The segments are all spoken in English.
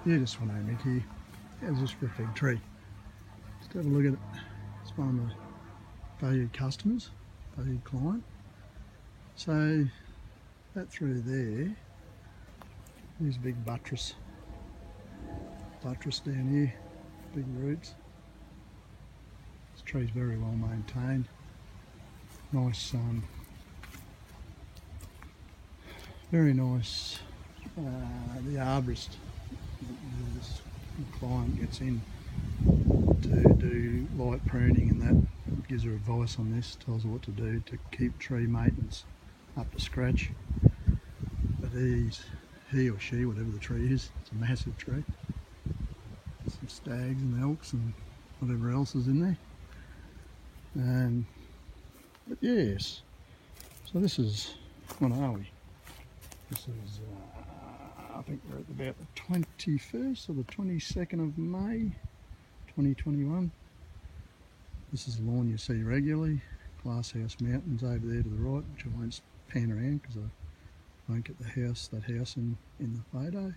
Yeah, just one Mick here. How's this for a fig tree? Just have a look at it. It's one of my valued customers, valued client. So that through there, there's a big buttress down here, big roots. This tree's very well maintained. Nice, very nice. The arborist, this client gets in to do light pruning and that, gives her advice on this, tells her what to do to keep tree maintenance up to scratch. But he or she, whatever the tree is, it's a massive tree. Some stags and elks and whatever else is in there. But yes, so this is, what are we? This is, I think we're at about the 21st or the 22nd of May, 2021. This is the lawn you see regularly. Glasshouse Mountains over there to the right, which I won't pan around because I won't get that house in the photo.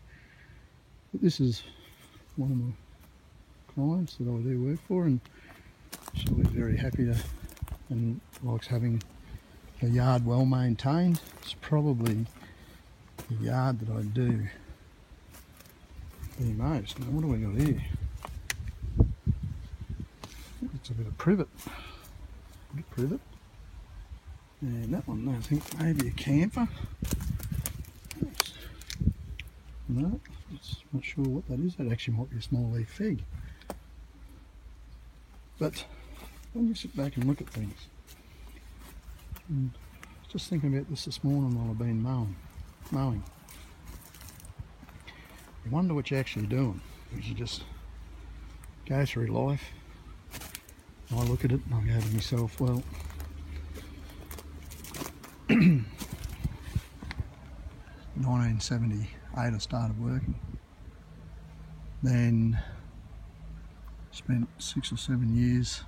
But this is one of my clients that I do work for, and she'll be very happy to, and likes having her yard well maintained. It's probably the yard that I do the most. Now what do we got here? It's a bit of privet. And that one I think maybe a camphor. No, not sure what that is. That actually might be a small leaf fig. But when you sit back and look at things, and just thinking about this morning while I've been mowing, you wonder what you're actually doing. You just go through life. I look at it and I go to myself, well, 1978 I started working. Then spent 6 or 7 years,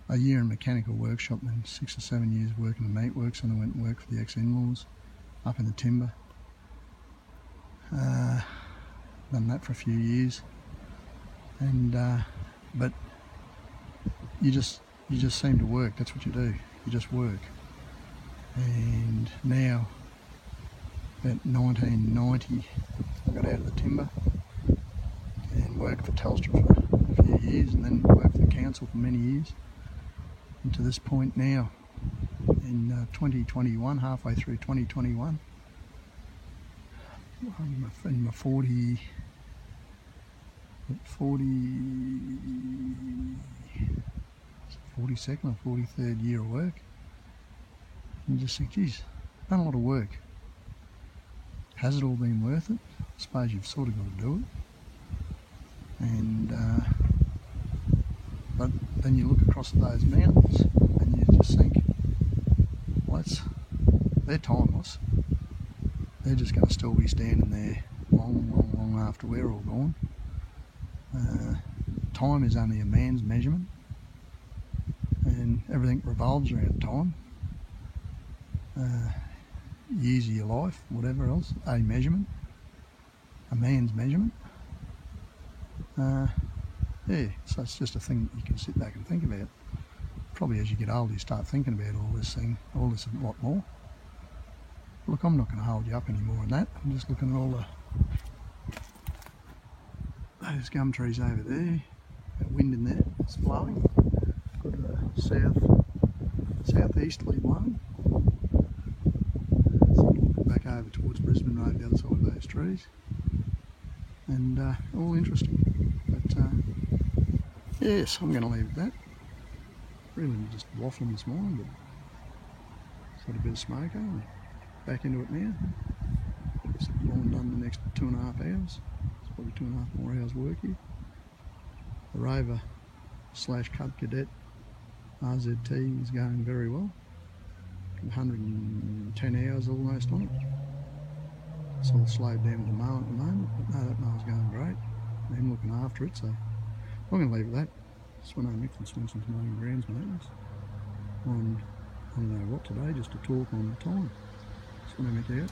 a year in mechanical workshop, then 6 or 7 years working in meatworks, and I went and worked for the ex-in-laws up in the timber. Done that for a few years, and but you just seem to work. That's what you do. You just work. And now, about 1990, I got out of the timber and worked for Telstra for a few years, and then worked for the council for many years. And to this point now, in 2021, halfway through 2021, I'm in my 42nd or 43rd year of work. And you just think, geez, done a lot of work. Has it all been worth it? I suppose you've sort of got to do it. And but then you look across at those mountains and you just think, well, they're timeless. They're just going to still be standing there long after we're all gone. Time is only a man's measurement, and everything revolves around time. Years of your life, whatever else, a measurement, a man's measurement. Yeah, so it's just a thing that you can sit back and think about. Probably as you get older you start thinking about all this and a lot more. Look, I'm not going to hold you up any more than that. I'm just looking at all those gum trees over there. That wind in there, it's blowing. Got a southeasterly blowing. Back over towards Brisbane Road, the other side of those trees, and all interesting. But yes, I'm going to leave it at that. Really just waffling this morning, but got a bit of smoke on. Back into it now. This lawn done the next 2.5 hours. It's probably 2.5 more hours work here. The Rover / Cub Cadet RZT is going very well. 110 hours almost on it. It's all slowed down with the mow at the moment, but no, that mow's going great. I'm looking after it, so I'm going to leave it at that. Swinnoe Mick from Swenson's Mowing Grounds Maintenance. On, I don't know what today, just to talk on time. Swinnoe Mick out.